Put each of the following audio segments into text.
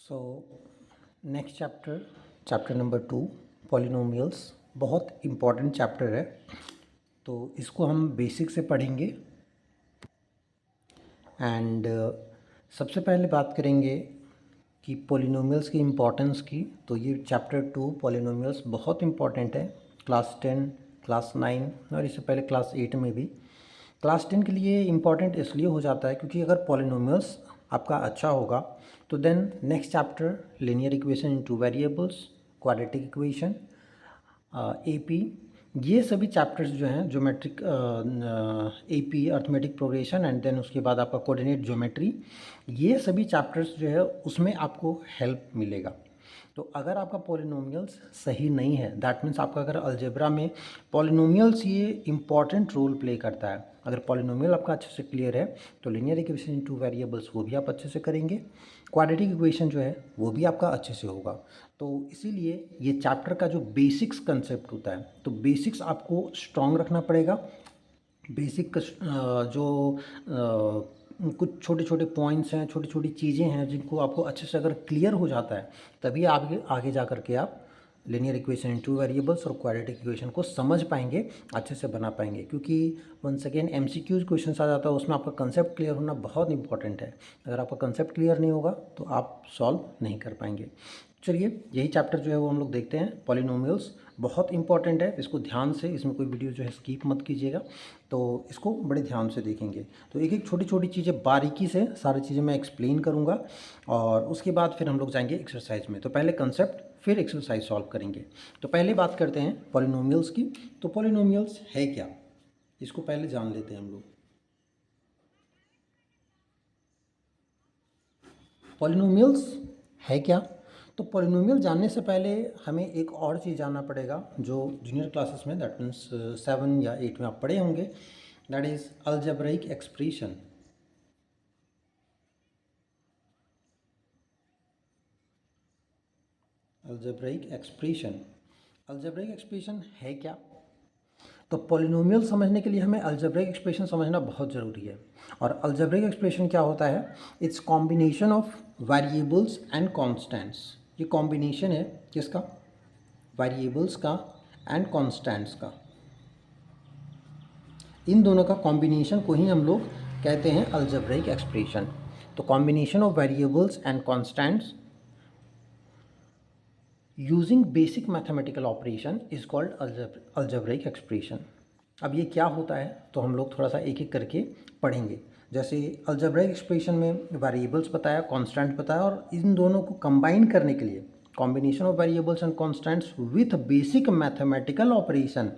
So next chapter number 2 polynomials बहुत important chapter है। तो इसको हम बेसिक से पढ़ेंगे एंड सबसे पहले बात करेंगे कि पॉलिनोमियल्स की इम्पोर्टेंस की। तो ये चैप्टर 2 पॉलिनोमियल्स बहुत इम्पॉर्टेंट है क्लास 10, क्लास 9 और इससे पहले क्लास 8 में भी। क्लास 10 के लिए इम्पॉर्टेंट इसलिए हो जाता है क्योंकि अगर पॉलिनोमियल्स आपका अच्छा होगा तो then next chapter linear equation in two variables, quadratic equation, AP, ये सभी चैप्टर्स जो हैं geometric, AP arithmetic progression and then उसके बाद आपका कोऑर्डिनेट ज्योमेट्री, ये सभी चैप्टर्स जो है उसमें आपको हेल्प मिलेगा। तो अगर आपका पॉलिनोमियल्स सही नहीं है दैट मीन्स आपका अगर अलजेब्रा में पॉलिनोमियल्स ये इंपॉर्टेंट रोल प्ले करता है। अगर पॉलिनोमियल आपका अच्छे से क्लियर है तो लीनियर इक्वेशन इनटू वेरिएबल्स वो भी आप अच्छे से करेंगे, क्वाड्रेटिक इक्वेशन जो है वो भी आपका अच्छे से होगा। तो इसीलिए ये चैप्टर का जो बेसिक्स कंसेप्ट होता है तो बेसिक्स आपको स्ट्रॉन्ग रखना पड़ेगा। बेसिक जो कुछ छोटे छोटे पॉइंट्स हैं, छोटी छोटी चीज़ें हैं जिनको आपको अच्छे से अगर क्लियर हो जाता है तभी आगे आगे जा कर के आप लीनियर इक्वेशन इनटू वेरिएबल्स और क्वाड्रेटिक इक्वेशन को समझ पाएंगे, अच्छे से बना पाएंगे। क्योंकि वंस अगेन एमसीक्यूज क्वेश्चन आ जाता है उसमें आपका कंसेप्ट क्लियर होना बहुत इंपॉर्टेंट है। अगर आपका कंसेप्ट क्लियर नहीं होगा तो आप सॉल्व नहीं कर पाएंगे। चलिए यही चैप्टर जो है वो हम लोग देखते हैं। पॉलिनोमियल्स बहुत इंपॉर्टेंट है, इसको ध्यान से, इसमें कोई वीडियो जो है स्किप मत कीजिएगा। तो इसको बड़े ध्यान से देखेंगे तो एक एक छोटी छोटी चीज़ें बारीकी से सारी चीज़ें मैं एक्सप्लेन करूँगा और उसके बाद फिर हम लोग जाएंगे एक्सरसाइज में। तो पहले कंसेप्ट फिर एक्सरसाइज सॉल्व करेंगे। तो पहले बात करते हैं पॉलिनोमियल्स की। तो पॉलिनोमियल्स है क्या, इसको पहले जान लेते हैं हम लोग। पॉलिनोमियल्स है क्या? तो पॉलिनोमियल जानने से पहले हमें एक और चीज़ जानना पड़ेगा जो जूनियर क्लासेस में दैट मीन्स 7 या 8 में आप पढ़े होंगे, that is algebraic expression. Algebraic expression, algebraic expression है क्या? तो पॉलिनोमियल समझने के लिए हमें अलजेब्रिक एक्सप्रेशन समझना बहुत ज़रूरी है। और अलजेब्रिक एक्सप्रेशन क्या होता है? It's combination of variables and constants. ये कॉम्बिनेशन है किसका? वेरिएबल्स का एंड कॉन्स्टेंट्स का। इन दोनों का कॉम्बिनेशन को ही हम लोग कहते हैं अलजेब्रिक एक्सप्रेशन। तो combination of variables and constants using basic mathematical operation is called algebraic expression. अब ये क्या होता है तो हम लोग थोड़ा सा एक एक करके पढ़ेंगे। जैसे अलजेब्रिक एक्सप्रेशन में वेरिएबल्स बताया, कांस्टेंट बताया, और इन दोनों को कंबाइन करने के लिए combination of variables and constants with basic mathematical operation.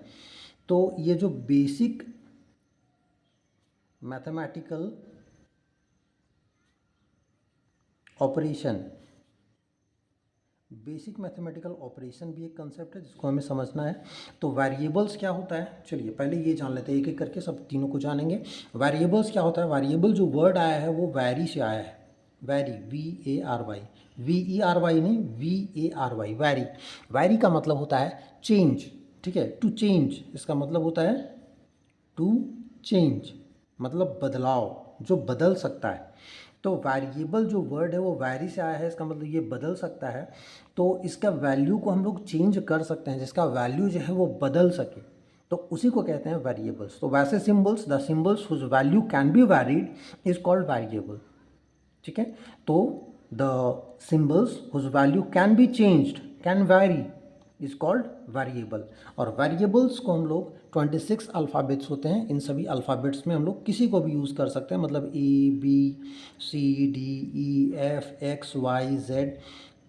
तो ये जो basic mathematical operation, basic mathematical operation भी एक कंसेप्ट है जिसको हमें समझना है। तो वेरिएबल्स क्या होता है, चलिए पहले ये जान लेते हैं, एक एक करके सब तीनों को जानेंगे। वेरिएबल्स क्या होता है? वेरिएबल जो वर्ड आया है वो वैरी से आया है। वैरी, VARY, VERY नहीं, VARY, वैरी। वैरी का मतलब होता है चेंज, ठीक है। टू चेंज इसका मतलब होता है टू चेंज, मतलब बदलाव, जो बदल सकता है। तो वेरिएबल जो वर्ड है वो वैरी से आया है, इसका मतलब ये बदल सकता है। तो इसका वैल्यू को हम लोग चेंज कर सकते हैं, जिसका वैल्यू जो है वो बदल सके, तो उसी को कहते हैं वेरिएबल्स। तो वैसे symbols, the symbols whose value can be varied is called variable, ठीक है। तो the symbols whose value can be changed, can vary, is called variable. और वेरिएबल्स को हम लोग 26 अल्फ़ाबेट्स होते हैं, इन सभी अल्फ़ाबेट्स में हम लोग किसी को भी यूज़ कर सकते हैं, मतलब ABCDEFXYZ।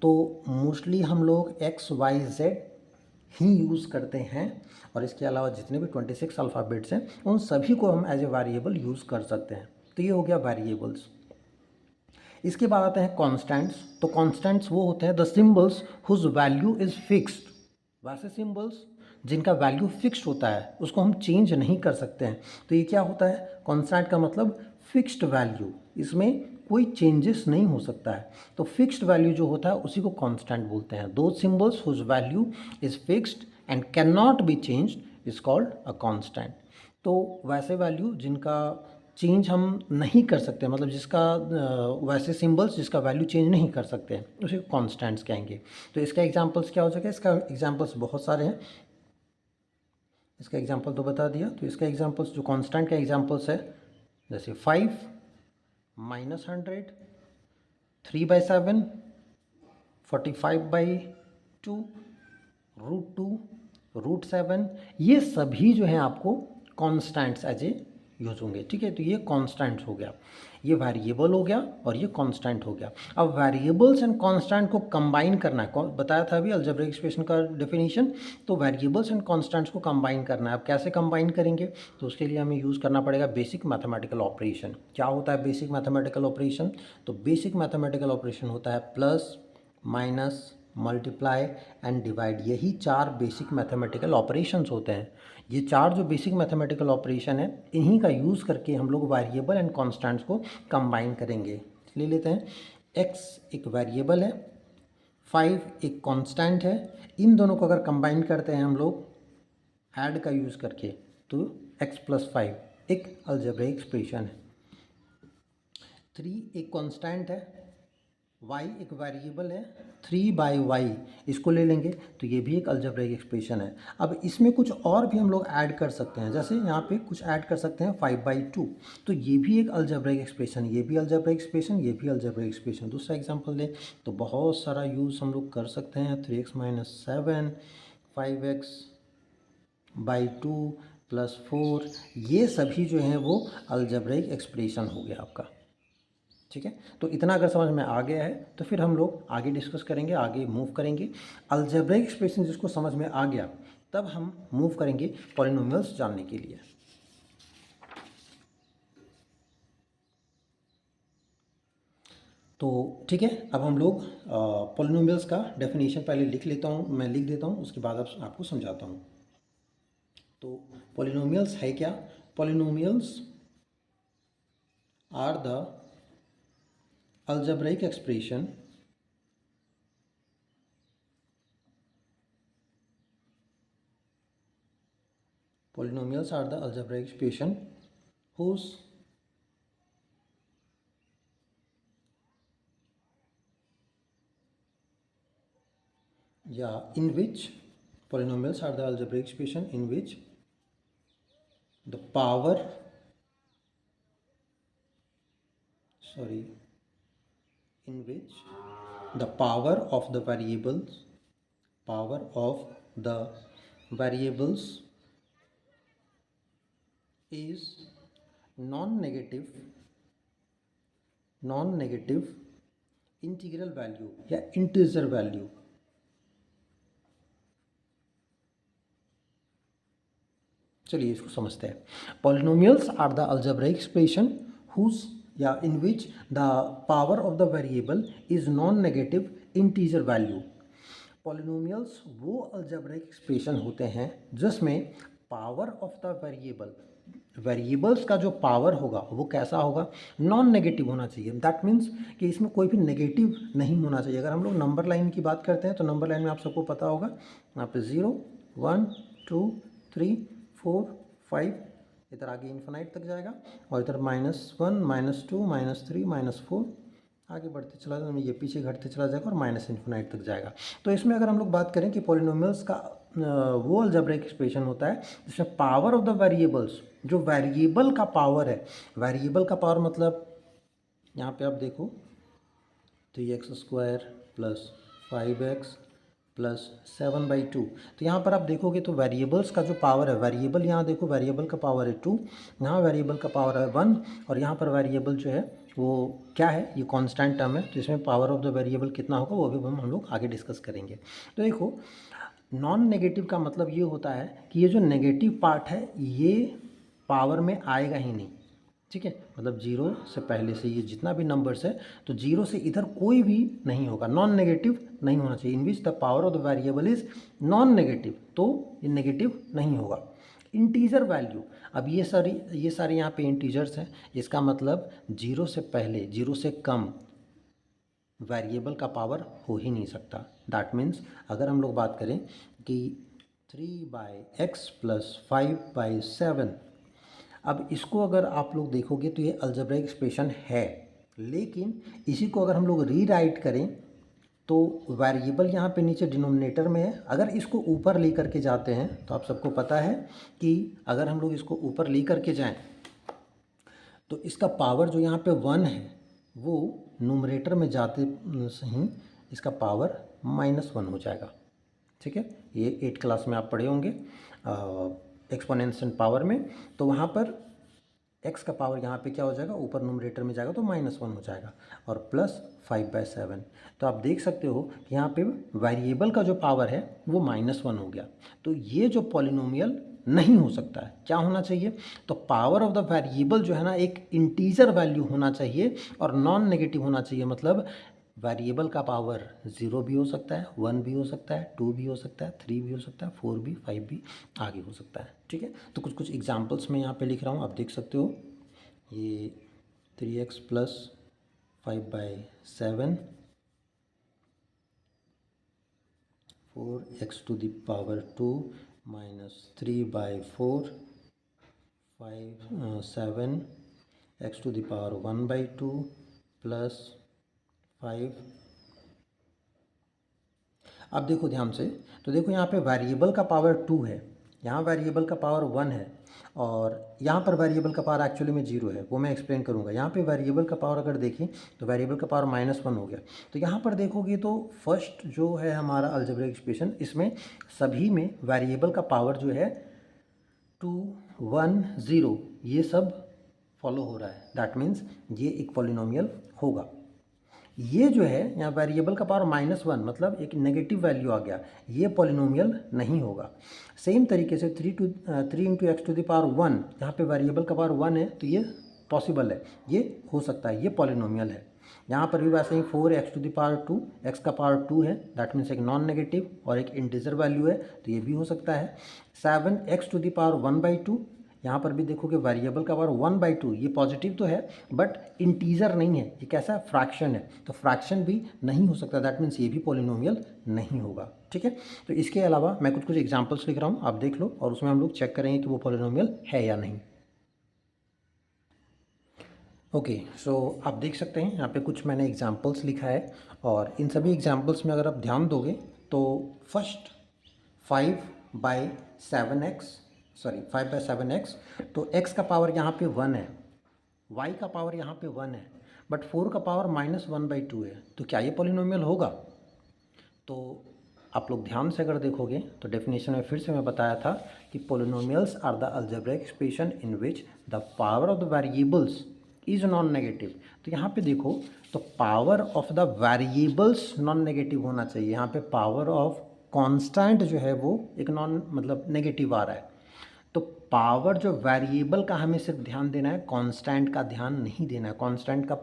तो मोस्टली हम लोग XYZ ही यूज़ करते हैं, और इसके अलावा जितने भी 26 अल्फ़ाबेट्स हैं उन सभी को हम एज ए वेरिएबल यूज़ कर सकते हैं। तो ये हो गया वेरिएबल्स। इसके बाद आते हैं कॉन्स्टेंट्स। तो कॉन्स्टेंट्स वो होते हैं the symbols whose value is fixed. वैसे सिंबल्स जिनका वैल्यू फिक्स्ड होता है उसको हम चेंज नहीं कर सकते हैं। तो ये क्या होता है? कॉन्स्टेंट का मतलब फिक्स्ड वैल्यू, इसमें कोई चेंजेस नहीं हो सकता है। तो फिक्स्ड वैल्यू जो होता है उसी को कॉन्स्टेंट बोलते हैं। दो symbols whose value is fixed and can not be changed is called a constant. तो वैसे वैल्यू जिनका चेंज हम नहीं कर सकते, मतलब जिसका वैसे सिंबल्स जिसका वैल्यू चेंज नहीं कर सकते हैं उसे कॉन्स्टेंट्स कहेंगे। तो इसका एग्जांपल्स क्या हो सके, इसका एग्जांपल्स बहुत सारे हैं। इसका एग्जांपल तो बता दिया। तो इसका एग्जांपल्स जो कांस्टेंट का एग्जांपल्स है, जैसे 5 -100, 3/7, 45/2, √2, √7, ये सभी जो हैं आपको कांस्टेंट्स एज ए यूज होंगे। ठीक है, तो ये कांस्टेंट हो गया, ये वेरिएबल हो गया और ये कांस्टेंट हो गया। अब वेरिएबल्स एंड कांस्टेंट को कंबाइन करना है, बताया था अभी अलजेब्रिक एक्सप्रेशन का डेफिनेशन। तो वेरिएबल्स एंड कांस्टेंट्स को कंबाइन करना है। अब कैसे कंबाइन करेंगे, तो उसके लिए हमें यूज़ करना पड़ेगा बेसिक मैथमेटिकल ऑपरेशन। क्या होता है बेसिक मैथमेटिकल ऑपरेशन, तो बेसिक मैथमेटिकल ऑपरेशन होता है plus, minus, multiply and divide. यही 4 बेसिक मैथमेटिकल ऑपरेशंस होते हैं। ये 4 जो बेसिक मैथमेटिकल ऑपरेशन है, इन्हीं का यूज़ करके हम लोग वेरिएबल एंड कांस्टेंट्स को कंबाइन करेंगे। ले लेते हैं, x एक वेरिएबल है, 5 एक कांस्टेंट है। इन दोनों को अगर कंबाइन करते हैं हम लोग ऐड का यूज़ करके, तो x + 5 एक अलजेब्रिक एक्सप्रेशन है। 3 एक कांस्टेंट है, y एक वेरिएबल है, 3/y इसको ले लेंगे तो ये भी एक अलजेब्रिक एक्सप्रेशन है। अब इसमें कुछ और भी हम लोग ऐड कर सकते हैं, जैसे यहाँ पे कुछ ऐड कर सकते हैं 5/2, तो ये भी एक अलजेब्रिक एक्सप्रेशन, ये भी अलजेब्रिक एक्सप्रेशन, ये भी अलजेब्रिक एक्सप्रेशन। दूसरा एग्जांपल दें तो बहुत सारा यूज़ हम लोग कर सकते हैं। 3x - 7, 5x/2 + 4, ये सभी जो हैं वो अलजेब्रिक एक्सप्रेशन हो गया आपका। ठीक है, तो इतना अगर समझ में आ गया है तो फिर हम लोग आगे डिस्कस करेंगे, आगे मूव करेंगे। अलजेब्रिक एक्सप्रेशन जिसको समझ में आ गया, तब हम मूव करेंगे पॉलिनोमियल्स जानने के लिए। तो ठीक है, अब हम लोग पॉलिनोमियल्स का डेफिनेशन पहले लिख लेता हूँ, मैं लिख देता हूँ, उसके बाद अब आपको समझाता हूँ। तो पॉलिनोमियल्स है क्या, polynomials are the algebraic expression polynomials are the algebraic expression whose in which polynomials are the algebraic expression in which the power in which the power of the variables is non-negative integral value या integer value. चलिए इसको समझते हैं। Polynomials are the algebraic expression whose या in which the power of the variable is non negative integer value. Polynomials वो algebraic expression होते हैं जिसमें पावर ऑफ द वेरिएबल्स का जो पावर होगा वो कैसा होगा, नॉन नेगेटिव होना चाहिए। दैट मीन्स कि इसमें कोई भी नेगेटिव नहीं होना चाहिए। अगर हम लोग नंबर लाइन की बात करते हैं तो नंबर लाइन में आप सबको पता होगा, यहाँ पे 0, 1, 2, 3, 4, 5, इधर आगे इन्फिनाइट तक जाएगा और इधर -1, -2, -3, -4 आगे बढ़ते चला जाएगा, ये पीछे घटते चला जाएगा और -इन्फिनाइट तक जाएगा। तो इसमें अगर हम लोग बात करें कि पॉलिनोमियल्स का वो अलजेब्रिक एक्सप्रेशन होता है जिसमें पावर ऑफ द वेरिएबल्स, जो वेरिएबल का पावर है, वेरिएबल का पावर मतलब यहाँ पे आप देखो 3x² + 5x + 7/2। तो यहाँ पर आप देखोगे तो वेरिएबल्स का जो पावर है, वेरिएबल यहाँ देखो, वेरिएबल का पावर है 2, यहाँ वेरिएबल का पावर है 1 और यहाँ पर वेरिएबल जो है वो क्या है, ये कांस्टेंट टर्म है। तो इसमें पावर ऑफ द वेरिएबल कितना होगा वो भी हम लोग आगे डिस्कस करेंगे। तो देखो नॉन नेगेटिव का मतलब ये होता है कि ये जो नेगेटिव पार्ट है ये पावर में आएगा ही नहीं। ठीक है, मतलब 0 से पहले से ये जितना भी नंबर्स है तो 0 से इधर कोई भी नहीं होगा, नॉन नेगेटिव नहीं होना चाहिए। In which the power of the variable is non negative, तो ये नेगेटिव नहीं होगा। इंटीजर वैल्यू, अब ये सारे यहाँ पे इंटीजर्स हैं, इसका मतलब 0 से पहले, 0 से कम वेरिएबल का पावर हो ही नहीं सकता। दैट मीन्स अगर हम लोग बात करें कि 3/x + 5/7, अब इसको अगर आप लोग देखोगे तो ये अलजेब्रिक एक्सप्रेशन है, लेकिन इसी को अगर हम लोग रीराइट करें तो वेरिएबल यहाँ पे नीचे डिनोमिनेटर में है, अगर इसको ऊपर ले करके जाते हैं तो आप सबको पता है कि अगर हम लोग इसको ऊपर ले करके जाएं तो इसका पावर जो यहाँ पे 1 है वो न्यूमरेटर में जाते ही इसका पावर -1 हो जाएगा। ठीक है, ये 8 क्लास में आप पढ़े होंगे एक्सपोनेंशियल पावर में। तो वहाँ पर x का पावर यहाँ पे क्या हो जाएगा, ऊपर न्यूमरेटर में जाएगा तो -1 हो जाएगा और प्लस 5/7। तो आप देख सकते हो कि यहाँ पे वेरिएबल का जो पावर है वो -1 हो गया। तो ये जो पॉलिनोमियल नहीं हो सकता है, क्या होना चाहिए, तो पावर ऑफ द वेरिएबल जो है ना एक इंटीजर वैल्यू होना चाहिए और नॉन नेगेटिव होना चाहिए। मतलब वेरिएबल का पावर 0 भी हो सकता है, 1 भी हो सकता है, 2 भी हो सकता है, 3 भी हो सकता है, 4 भी, 5 भी आगे हो सकता है। ठीक है, तो कुछ कुछ एग्जांपल्स मैं यहाँ पे लिख रहा हूँ, आप देख सकते हो। ये 3x + 5/7, 4x⁴ -3/4, 7x⁴ प्लस 5। अब देखो ध्यान से, तो देखो यहाँ पे वेरिएबल का पावर 2 है, यहाँ वेरिएबल का पावर 1 है और यहाँ पर वेरिएबल का पावर एक्चुअली में 0 है, वो मैं एक्सप्लेन करूँगा। यहाँ पे वेरिएबल का पावर अगर देखें तो वेरिएबल का पावर -1 हो गया। तो यहाँ पर देखोगे तो फर्स्ट जो है हमारा अलजेब्रिक एक्सप्रेशन, इसमें सभी में वेरिएबल का पावर जो है 2, 1, 0 ये सब फॉलो हो रहा है। दैट मीन्स ये एक पॉलिनोमियल होगा। ये जो है यहाँ वेरिएबल का पावर -1 मतलब एक नेगेटिव वैल्यू आ गया, ये पॉलिनोमियल नहीं होगा। सेम तरीके से 3 × x⁴ यहाँ पे वेरिएबल का पावर 1 है तो ये पॉसिबल है, ये हो सकता है, ये पॉलिनोमियल है। यहाँ पर भी वैसे ही 4x⁴ x का पावर 2 है, दैट मीन्स एक नॉन नेगेटिव और एक इंटीजर वैल्यू है तो ये भी हो सकता है। 7x⁴ यहाँ पर भी देखोगे वेरिएबल का पावर 1/2, ये पॉजिटिव तो है बट इंटीजर नहीं है, ये कैसा है, फ्रैक्शन है, तो फ्रैक्शन भी नहीं हो सकता। दैट मीन्स ये भी पॉलिनोमियल नहीं होगा। ठीक है, तो इसके अलावा मैं कुछ कुछ एग्जांपल्स लिख रहा हूँ, आप देख लो और उसमें हम लोग चेक करेंगे कि वो पॉलिनोमियल है या नहीं। ओके, सो आप देख सकते हैं यहाँ पे कुछ मैंने एग्जांपल्स लिखा है और इन सभी एग्जांपल्स में अगर आप ध्यान दोगे तो फर्स्ट 5/7x, तो x का पावर यहाँ पे 1 है, y का पावर यहाँ पे 1 है, बट 4 का पावर -1/2 है, तो क्या ये पॉलिनोमियल होगा। तो आप लोग ध्यान से अगर देखोगे तो डेफिनेशन में फिर से मैं बताया था कि polynomials are the algebraic expression in which the power of the variables is non negative. तो यहाँ पे देखो, तो power of the variables non negative होना चाहिए। यहाँ पे पावर ऑफ कांस्टेंट जो है वो एक नॉन मतलब नेगेटिव आ रहा है। तो पावर जो वेरिएबल का हमें सिर्फ ध्यान देना है, कांस्टेंट का ध्यान नहीं देना है। कांस्टेंट का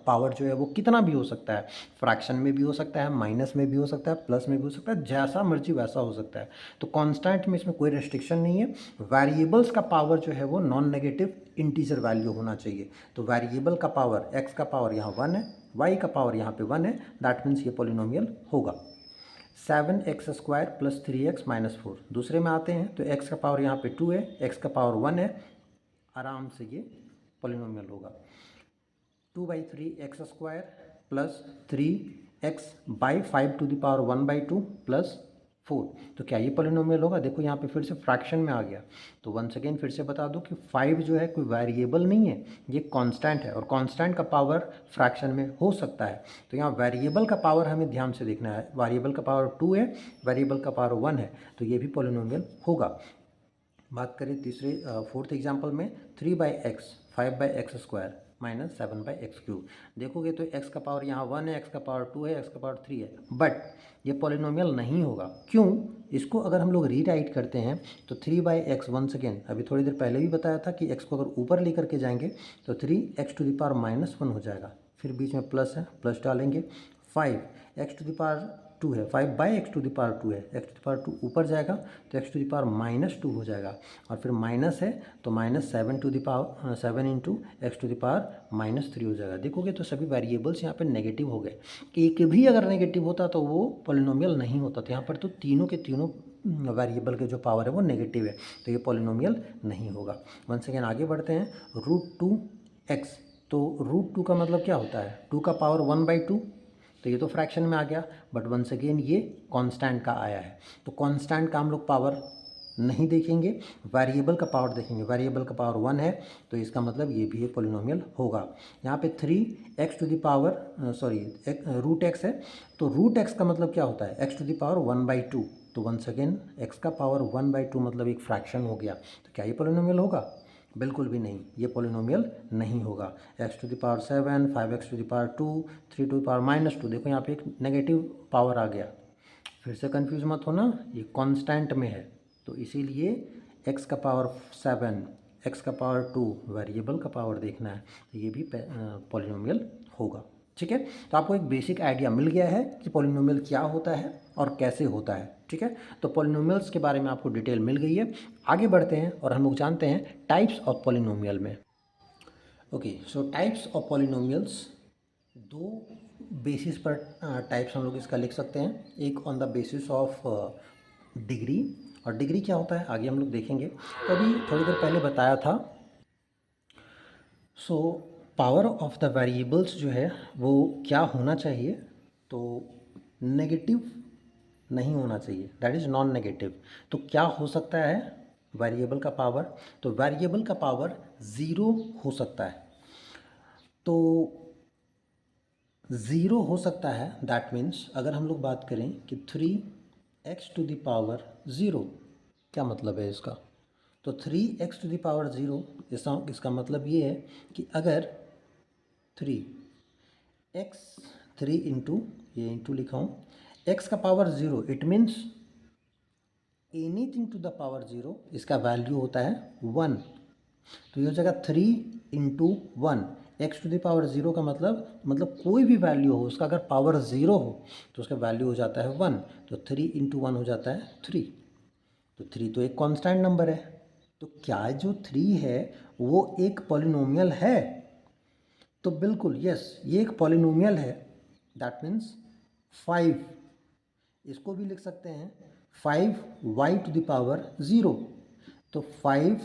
पावर जो है वो कितना भी हो सकता है, फ्रैक्शन में भी हो सकता है, माइनस में भी हो सकता है, प्लस में भी हो सकता है, जैसा मर्जी वैसा हो सकता है। तो कांस्टेंट में इसमें कोई रेस्ट्रिक्शन नहीं है। वेरिएबल्स का पावर जो है वो नॉन नेगेटिव इंटीजर वैल्यू होना चाहिए। तो वेरिएबल का पावर, एक्स का पावर यहाँ 1 है, वाई का पावर यहाँ पे 1 है, दैट मीन्स ये पॉलिनोमियल होगा। 7x² + 3x - 4, दूसरे में आते हैं तो x का पावर यहाँ पे 2 है, x का पावर 1 है, आराम से ये पॉलिनोमियल होगा। 2/3x² + 3x/5⁴ + 4, तो क्या ये पॉलिनोमियल होगा। देखो यहाँ पे फिर से फ्रैक्शन में आ गया। तो वंस अगेन फिर से बता दूँ कि 5 जो है कोई वेरिएबल नहीं है, ये कांस्टेंट है और कांस्टेंट का पावर फ्रैक्शन में हो सकता है। तो यहाँ वेरिएबल का पावर हमें ध्यान से देखना है, वेरिएबल का पावर 2 है, वेरिएबल का पावर 1 है, तो ये भी पॉलिनोमियल होगा। बात करें तीसरे फोर्थ एग्जांपल में 3/x 5/x² - 7/x³, देखोगे तो x का पावर यहाँ 1 है, x का पावर 2 है, x का पावर 3 है, बट ये पॉलिनोमियल नहीं होगा। क्यों, इसको अगर हम लोग रीराइट करते हैं तो 3/x, वंस अगेन अभी थोड़ी देर पहले भी बताया था कि x को अगर ऊपर लेकर के जाएंगे तो 3x⁻⁻1 हो जाएगा, फिर बीच में प्लस है, प्लस डालेंगे, 5x⁻2 है, 5/x⁻2 है, x⁻2 ऊपर जाएगा तो x⁻−2 हो जाएगा और फिर माइनस है तो -7 × x⁻³ हो जाएगा। देखोगे तो सभी वेरिएबल्स यहाँ पे नेगेटिव हो गए। एक भी अगर नेगेटिव होता तो वो पॉलिनोमियल नहीं होता। तो यहाँ पर तो तीनों के तीनों वेरिएबल के जो पावर है वो नेगेटिव है, तो ये पॉलिनोमियल नहीं होगा। वंस अगेन आगे बढ़ते हैं। √2x, तो √2 का मतलब क्या होता है? 2 का पावर 1/2, तो ये तो फ्रैक्शन में आ गया, बट वंस अगेन ये कांस्टेंट का आया है, तो कांस्टेंट का हम लोग पावर नहीं देखेंगे, वेरिएबल का पावर देखेंगे। वेरिएबल का पावर 1 है, तो इसका मतलब ये भी एक पॉलिनोमियल होगा। यहाँ पे 3x to the power sorry √x है, तो √x का मतलब क्या होता है? x टू द पावर 1/2, तो वंस अगेन x का पावर 1/2 मतलब एक फ्रैक्शन हो गया, तो क्या ये पॉलिनोमियल होगा? बिल्कुल भी नहीं, ये पॉलिनोमियल नहीं होगा। x to the power 7, 5x to the power 2, 3 to the power -2, देखो यहाँ पे एक नेगेटिव पावर आ गया। फिर से कंफ्यूज मत होना, ये कांस्टेंट में है, तो इसीलिए x का पावर 7, x का पावर 2 वेरिएबल का पावर देखना है, तो ये भी पॉलिनोमियल होगा। ठीक है, तो आपको एक बेसिक आइडिया मिल गया है कि पॉलिनोमियल क्या होता है और कैसे होता है। ठीक है, तो पॉलिनोमियल्स के बारे में आपको डिटेल मिल गई है। आगे बढ़ते हैं और हम लोग जानते हैं टाइप्स ऑफ पॉलिनोमियल में। Okay, so types of polynomials, दो बेसिस पर टाइप्स हम लोग इसका लिख सकते हैं। एक on the basis of degree, और डिग्री क्या होता है आगे हम लोग देखेंगे। तो अभी थोड़ी देर पहले बताया था, so power of the variables जो है वो क्या होना चाहिए? तो नेगेटिव नहीं होना चाहिए, दैट इज़ नॉन नेगेटिव। तो क्या हो सकता है वेरिएबल का पावर? तो वेरिएबल का पावर 0 हो सकता है, तो 0 हो सकता है। दैट मीन्स अगर हम लोग बात करें कि 3x टू द पावर 0, क्या मतलब है इसका? तो 3x टू द पावर 0, इसका मतलब ये है कि अगर 3 इंटू, ये इंटू लिखा हूँ, x का power 0, it means anything to the power 0, इसका वैल्यू होता है 1। तो ये हो जाएगा 3 into 1, X to the power 0 का मतलब कोई भी वैल्यू हो उसका अगर पावर 0 हो तो उसका वैल्यू हो जाता है 1, तो 3 इंटू 1 हो जाता है 3। तो 3 तो एक कांस्टेंट नंबर है, तो क्या जो 3 है वो एक पॉलिनोमियल है? तो बिल्कुल यस, ये एक पॉलिनोमियल है। दैट मीन्स 5, इसको भी लिख सकते हैं 5y टू द पावर 0। तो 5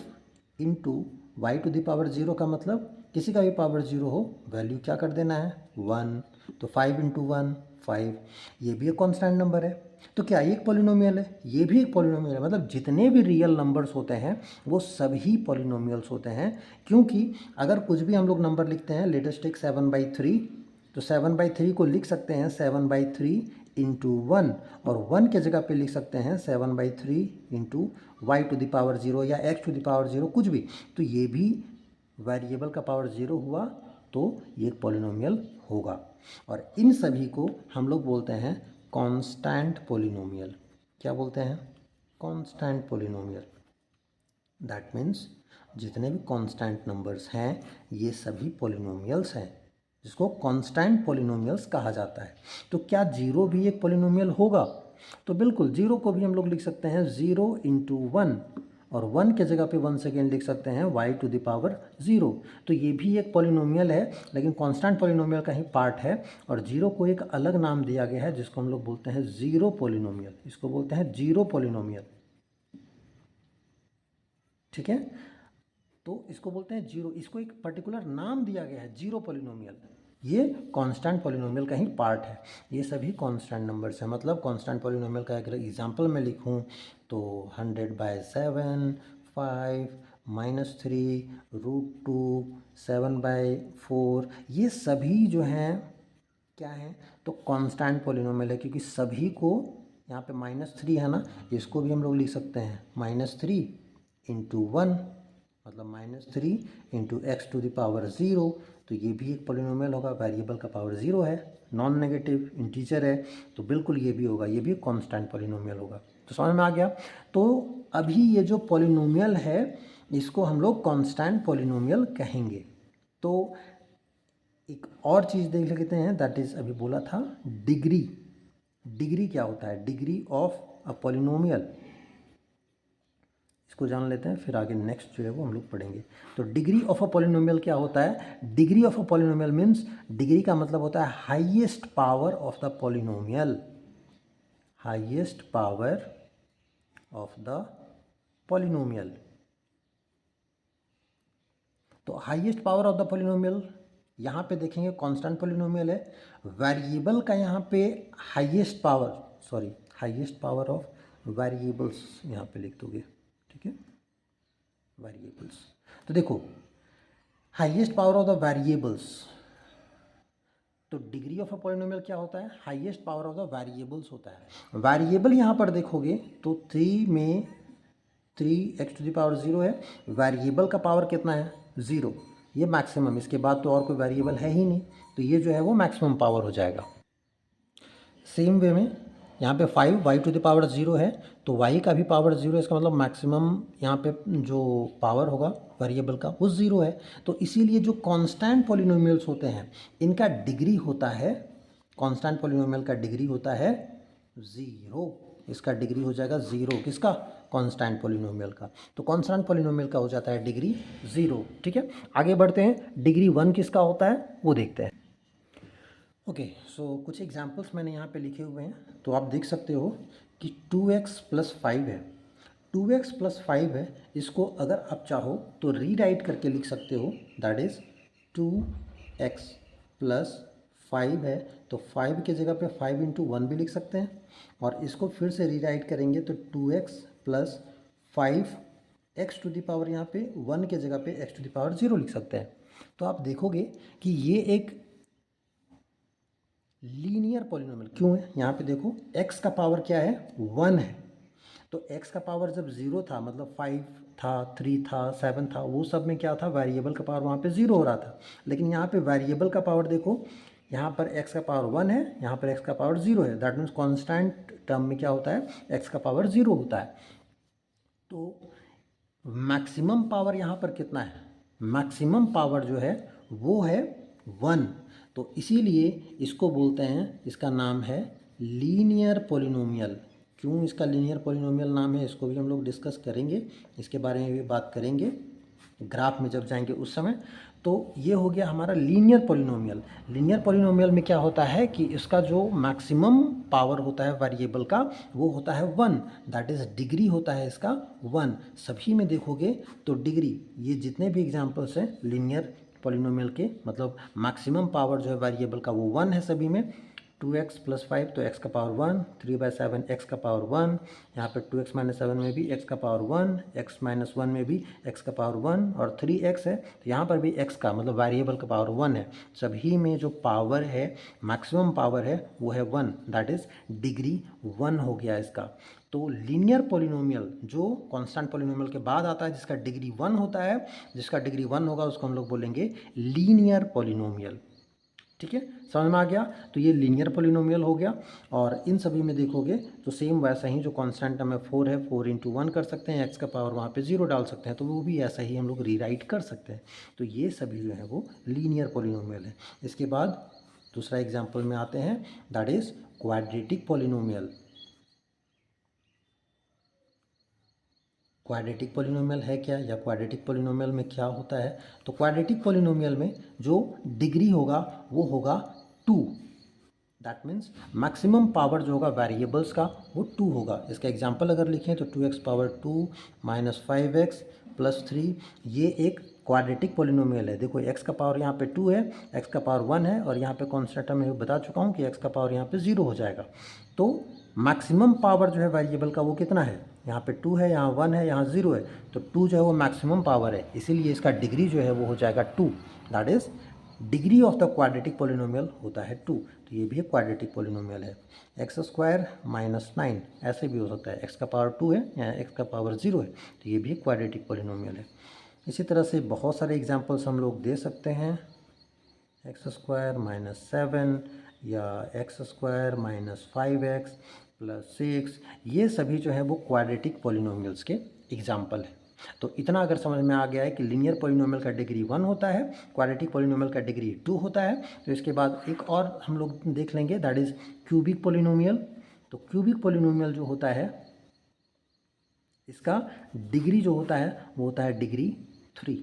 into Y to the power 0 का मतलब किसी का भी पावर 0 हो, वैल्यू क्या कर देना है? 1। तो 5 इंटू 1 5, ये भी एक कांस्टेंट नंबर है। तो क्या ये एक पॉलिनोमियल है? ये भी एक पॉलिनोमियल है, मतलब जितने भी रियल नंबर्स होते हैं वो सभी पॉलिनोमियल्स होते हैं। क्योंकि अगर कुछ भी हम लोग नंबर लिखते हैं, लेट अस टेक 7/3, तो 7/3 को लिख सकते हैं 7/3 इंटू 1, और 1 के जगह पे लिख सकते हैं 7/3 into Y to the power 0 या x टू द पावर 0, कुछ भी। तो ये भी वेरिएबल का पावर 0 हुआ, तो ये एक पॉलिनोमियल होगा। और इन सभी को हम लोग बोलते हैं कांस्टेंट पॉलिनोमियल। क्या बोलते हैं? Constant polynomial. दैट मीन्स जितने भी कांस्टेंट नंबर्स हैं ये सभी पॉलिनोमियल्स हैं, जिसको कांस्टेंट पॉलिनोमियल्स कहा जाता है। तो क्या 0 भी एक पॉलिनोमियल होगा? तो बिल्कुल, 0 को भी हम लोग लिख सकते हैं 0 इंटू 1, और 1 के जगह पे 1 सेकेंड लिख सकते हैं y टू द पावर 0। तो ये भी एक पॉलिनोमियल है, लेकिन कांस्टेंट पॉलिनोमियल का ही पार्ट है। और 0 को एक अलग नाम दिया गया है जिसको हम लोग बोलते हैं ज़ीरो पॉलिनोमियल, इसको बोलते हैं ज़ीरो पॉलिनोमियल। ठीक है, तो इसको बोलते हैं जीरो, इसको एक पर्टिकुलर नाम दिया गया है जीरो पॉलिनोमियल। ये कांस्टेंट पॉलिनोमियल का ही पार्ट है। ये सभी कांस्टेंट नंबर्स हैं। मतलब कांस्टेंट पॉलिनोमियल का अगर एग्जांपल मैं लिखूं तो 100/7, 5 -3, √2, 7/4, ये सभी जो हैं क्या हैं? तो कांस्टेंट पॉलिनोमियल है, क्योंकि सभी को, यहाँ पे -3 है ना, इसको भी हम लोग लिख सकते हैं -3 इंटू 1, मतलब -3 into X to the power 0। तो ये भी एक पॉलिनोमियल होगा, वेरिएबल का पावर 0 है, नॉन नेगेटिव इंटीजर है, तो बिल्कुल ये भी होगा, ये भी कांस्टेंट पॉलिनोमियल होगा। तो समझ में आ गया? तो अभी ये जो पॉलिनोमियल है इसको हम लोग कांस्टेंट पॉलिनोमियल कहेंगे। तो एक और चीज़ देख लेते हैं, दैट इज़ अभी बोला था डिग्री। डिग्री क्या होता है? डिग्री ऑफ अ पॉलिनोमियल, इसको जान लेते हैं, फिर आगे नेक्स्ट जो है वो हम लोग पढ़ेंगे। तो डिग्री ऑफ अ पॉलिनोमियल क्या होता है? Degree of a polynomial means, degree का मतलब होता है highest power of the polynomial. Highest power of the polynomial. तो highest power of the polynomial यहाँ पे देखेंगे कांस्टेंट पॉलिनोमियल है, वेरिएबल का यहाँ पे हाईएस्ट पावर ऑफ वेरिएबल्स यहाँ पे लिख दोगे, ठीक है, वेरिएबल्स। तो देखो highest power of the variables, तो डिग्री ऑफ अ पॉलिनोमियल क्या होता है, highest power of the variables होता है। वेरिएबल यहाँ पर देखोगे तो 3 में 3x⁴ है, वेरिएबल का पावर कितना है 0, ये मैक्सिमम, इसके बाद तो और कोई वेरिएबल है ही नहीं, तो ये जो है वो मैक्सिमम पावर हो जाएगा। सेम वे में यहाँ पे 5 y⁴ है, तो y का भी पावर 0 है, इसका मतलब मैक्सिमम यहाँ पे जो पावर होगा वेरिएबल का वो 0 है। तो इसीलिए जो कांस्टेंट पॉलिनोमियल्स होते हैं इनका डिग्री होता है, कांस्टेंट पॉलिनोमियल का डिग्री होता है 0, इसका डिग्री हो जाएगा 0, किसका, कांस्टेंट पॉलिनोमियल का। तो कांस्टेंट पॉलिनोमियल का हो जाता है डिग्री 0, ठीक है। आगे बढ़ते हैं, डिग्री 1 किसका होता है वो देखते हैं। ओके, सो कुछ एग्जांपल्स मैंने यहाँ पे लिखे हुए हैं, तो आप देख सकते हो कि 2x + 5 है, 2x + 5 है, इसको अगर आप चाहो तो रीराइट करके लिख सकते हो, दैट इज़ 2x + 5 है, तो 5 की जगह पे 5 × 1 भी लिख सकते हैं, और इसको फिर से रीराइट करेंगे तो 2x + 5 x⁴ यहाँ पे 1 के जगह पे x⁴ 0 लिख सकते हैं। तो आप देखोगे कि ये एक लीनियर पॉलिनोमियल क्यों है, यहाँ पे देखो x का पावर क्या है 1 है, तो x का पावर जब 0 था, मतलब 5 था, 3 था, 7 था, वो सब में क्या था, वेरिएबल का पावर वहाँ पे 0 हो रहा था। लेकिन यहाँ पे वेरिएबल का पावर देखो, यहाँ पर x का पावर 1 है, यहाँ पर x का पावर 0 है, दैट मीन्स कांस्टेंट टर्म में क्या होता है, x का पावर 0 होता है। तो मैक्सिमम पावर यहाँ पर कितना है, मैक्सिमम पावर जो है वो है 1, तो इसीलिए इसको बोलते हैं, इसका नाम है लीनियर पॉलिनोमियल। क्यों इसका लीनियर पॉलिनोमियल नाम है, इसको भी हम लोग डिस्कस करेंगे, इसके बारे में भी बात करेंगे ग्राफ में जब जाएंगे उस समय। तो ये हो गया हमारा लीनियर पॉलिनोमियल। लीनियर पॉलिनोमियल में क्या होता है कि इसका जो मैक्सिमम पावर होता है वेरिएबल का वो होता है 1, दैट इज़ डिग्री होता है इसका 1। सभी में देखोगे तो डिग्री, ये जितने भी एग्जांपल्स हैं लीनियर पॉलिनोमियल के, मतलब मैक्सिमम पावर जो है वेरिएबल का वो 1 है सभी में। 2x + 5 तो x का पावर 1, 3/7 x का पावर 1, यहाँ पे 2x - 7 में भी x का पावर 1, x - 1 में भी x का पावर 1, और 3x है तो यहाँ पर भी x का मतलब वेरिएबल का पावर 1 है। सभी में जो पावर है, मैक्सिमम पावर है वो है 1, दैट इज़ डिग्री 1 हो गया इसका। तो लीनियर पॉलिनोमियल जो कांस्टेंट पॉलिनोमियल के बाद आता है, जिसका डिग्री 1 होता है, जिसका डिग्री 1 होगा उसको हम लोग बोलेंगे लीनियर पॉलिनोमियल, ठीक है, समझ में आ गया। तो ये लीनियर पॉलिनोमियल हो गया। और इन सभी में देखोगे तो सेम वैसा ही, जो कांस्टेंट टर्म है 4 है, 4 × 1 कर सकते हैं, x का पावर वहाँ पे 0 डाल सकते हैं, तो वो भी ऐसा ही हम लोग रीराइट कर सकते हैं। तो ये सभी जो है वो लीनियर पॉलिनोमियल है। इसके बाद दूसरा एग्जाम्पल में आते हैं, that is quadratic polynomial. Quadratic polynomial है क्या, या क्वाड्रेटिक पॉलिनोमियल में क्या होता है, तो क्वाड्रेटिक पॉलिनोमियल में जो डिग्री होगा वो होगा 2, दैट मीन्स मैक्सिमम पावर जो होगा वेरिएबल्स का वो 2 होगा। इसका एग्जांपल अगर लिखें तो 2x ^ 2 - 5x + 3, ये एक क्वाड्रेटिक पॉलिनोमियल है। देखो x का पावर यहाँ पे 2 है, x का पावर 1 है, और यहाँ पे कॉन्स्टेंट मैं बता चुका हूँ कि x का पावर यहाँ पे 0 हो जाएगा। तो मैक्सिमम पावर जो है वेरिएबल का वो कितना है, यहाँ पे 2 है, यहाँ 1 है, यहाँ 0 है, तो 2 जो है वो मैक्सिमम पावर है, इसीलिए इसका डिग्री जो है वो हो जाएगा 2, that is degree of the quadratic polynomial होता है 2। तो ये भी एक क्वाड्रेटिक पॉलिनोमियल है। x² - 9 ऐसे भी हो सकता है, x का पावर 2 है या x का पावर 0 है, तो ये भी एक क्वाड्रेटिक पॉलिनोमियल है। इसी तरह से बहुत सारे एग्जांपल्स हम लोग दे सकते हैं, x² - 7 या x² - 5x + 6, ये सभी जो है वो क्वाड्रेटिक पॉलिनोमियल्स के एग्जाम्पल हैं। तो इतना अगर समझ में आ गया है कि लीनियर पॉलिनोमियल का डिग्री 1 होता है, क्वाड्रेटिक पॉलिनोमियल का डिग्री 2 होता है, तो इसके बाद एक और हम लोग देख लेंगे, दैट इज़ क्यूबिक पॉलिनोमियल। तो क्यूबिक पॉलिनोमियल जो होता है इसका डिग्री जो होता है वो होता है डिग्री 3,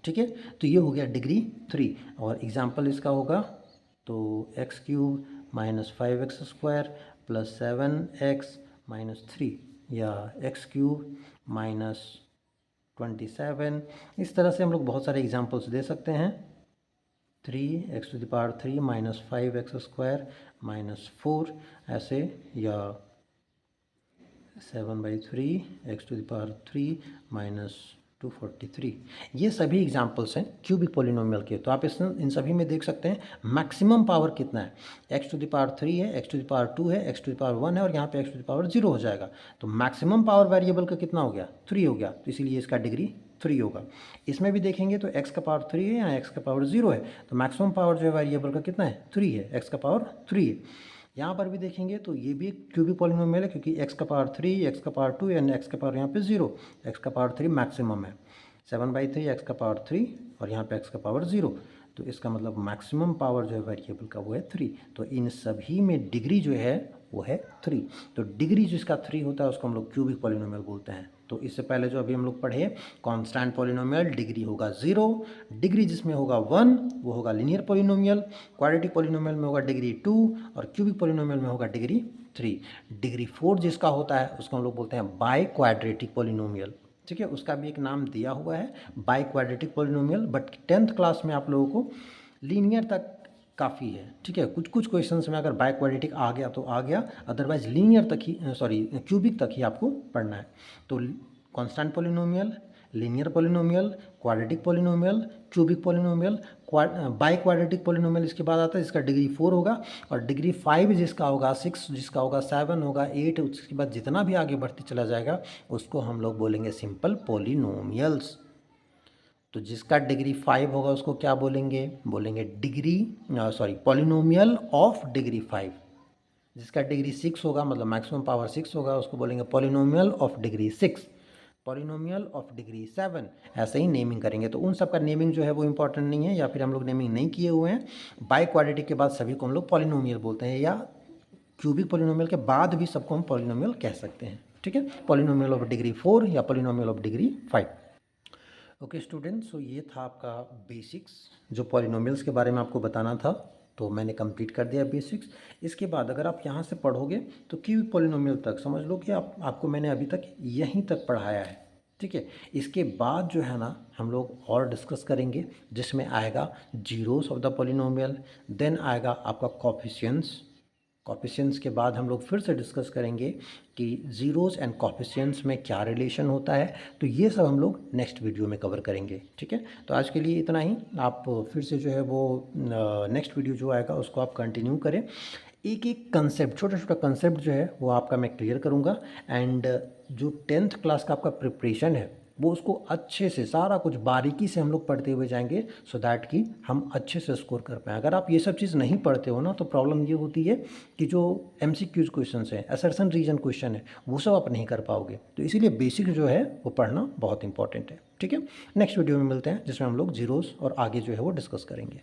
ठीक है। तो ये हो गया डिग्री 3, और एग्जाम्पल इसका होगा तो x³ - 5x² + 7x - 3, या एक्स क्यूब माइनस 27। इस तरह से हम लोग बहुत सारे एग्जांपल्स दे सकते हैं। 3x³ माइनस 5x² माइनस 4 ऐसे, या 7/3 x³ माइनस 243। ये सभी एग्जांपल्स हैं क्यूबिक पोलिनोमियल के। तो आप इन सभी में देख सकते हैं मैक्सिमम पावर कितना है। x³ है, x² है, x1 है और यहाँ पे x0 हो जाएगा। तो मैक्सिमम पावर वेरिएबल का कितना हो गया, 3 हो गया। तो इसीलिए इसका डिग्री 3 होगा। इसमें भी देखेंगे तो x³ है या x0 है, तो मैक्सिमम पावर जो है वेरिएबल का कितना है, 3 है, x3 है। यहाँ पर भी देखेंगे तो ये भी क्यूबिक पॉलिनोमियल है, क्योंकि x3, x2 एंड x का पावर यहाँ पे 0, x3 मैक्सिमम है। 7/3 x3 और यहाँ पे x का पावर 0, तो इसका मतलब मैक्सिमम पावर जो है वेरिएबल का वो है 3। तो इन सभी में डिग्री जो है वो है 3। तो डिग्री जिसका 3 होता है उसको हम लोग क्यूबिक पॉलिनोमियल बोलते हैं। तो इससे पहले जो अभी हम लोग पढ़े कांस्टेंट पॉलिनोमियल डिग्री होगा 0, डिग्री जिसमें होगा 1 वो होगा लीनियर पॉलिनोमियल, क्वाड्रेटिक पॉलिनोमियल में होगा डिग्री 2 और क्यूबिक पॉलिनोमियल में होगा डिग्री 3। डिग्री 4 जिसका होता है उसको हम लोग बोलते हैं बाई क्वाड्रेटिक पॉलिनोमियल। ठीक है, उसका भी एक नाम दिया हुआ है by quadratic polynomial, but 10th class में आप लोगों को लीनियर तक काफ़ी है। ठीक है, कुछ कुछ क्वेश्चंस में अगर बाई क्वाड्रेटिक आ गया तो आ गया, अदरवाइज लीनियर तक ही क्यूबिक तक ही आपको पढ़ना है। तो constant polynomial, linear polynomial, quadratic polynomial, cubic polynomial, by quadratic polynomial इसके बाद आता है जिसका डिग्री 4 होगा, और डिग्री 5 जिसका होगा, 6 जिसका होगा, 7 होगा, 8, उसके बाद जितना भी आगे बढ़ते चला जाएगा उसको हम लोग बोलेंगे सिंपल पॉलिनोमियल्स। तो जिसका डिग्री 5 होगा उसको क्या बोलेंगे, बोलेंगे पॉलिनोमियल ऑफ डिग्री 5। जिसका डिग्री 6 होगा, मतलब मैक्सिमम पावर 6 होगा, उसको बोलेंगे polynomial of degree 6, polynomial of degree 7। ऐसे ही नेमिंग करेंगे। तो उन सब का नेमिंग जो है वो इंपॉर्टेंट नहीं है, या फिर हम लोग नेमिंग नहीं किए हुए हैं। बाई क्वाड्रेटिक के बाद सभी को हम लोग पॉलिनोमियल बोलते हैं, या क्यूबिक पॉलिनोमियल के बाद भी सबको हम पॉलिनोमियल कह सकते हैं। ठीक है, पॉलिनोमियल ऑफ डिग्री 4 या polynomial of degree 5। Okay students, so ये था आपका बेसिक्स जो पॉलिनोमियल्स के बारे में आपको बताना था, तो मैंने कंप्लीट कर दिया बेसिक्स। इसके बाद अगर आप यहाँ से पढ़ोगे तो क्यूबिक पॉलिनोमियल तक समझ लो कि आपको मैंने अभी तक यहीं तक पढ़ाया है। ठीक है, इसके बाद जो है ना हम लोग और डिस्कस करेंगे, जिसमें आएगा zeros of the polynomial, then आएगा आपका कोफिशिएंट्स। कोफिशिएंट्स के बाद हम लोग फिर से डिस्कस करेंगे कि ज़ीरोज़ एंड कोफिशिएंट्स में क्या रिलेशन होता है। तो ये सब हम लोग नेक्स्ट वीडियो में कवर करेंगे। ठीक है, तो आज के लिए इतना ही। आप फिर से जो है वो नेक्स्ट वीडियो जो आएगा उसको आप कंटिन्यू करें। एक एक कंसेप्ट, छोटा छोटा कंसेप्ट जो है वो आपका मैं क्लियर करूँगा, एंड जो 10th क्लास का आपका प्रिपरेशन है वो उसको अच्छे से सारा कुछ बारीकी से हम लोग पढ़ते हुए जाएंगे, सो दैट कि हम अच्छे से स्कोर कर पाएँ। अगर आप ये सब चीज़ नहीं पढ़ते हो ना तो प्रॉब्लम ये होती है कि जो MCQs क्वेश्चन हैं, असर्शन रीजन क्वेश्चन है, वो सब आप नहीं कर पाओगे। तो इसीलिए बेसिक जो है वो पढ़ना बहुत इंपॉर्टेंट है। ठीक है, नेक्स्ट वीडियो में मिलते हैं जिसमें हम लोग जीरोस और आगे जो है वो डिस्कस करेंगे।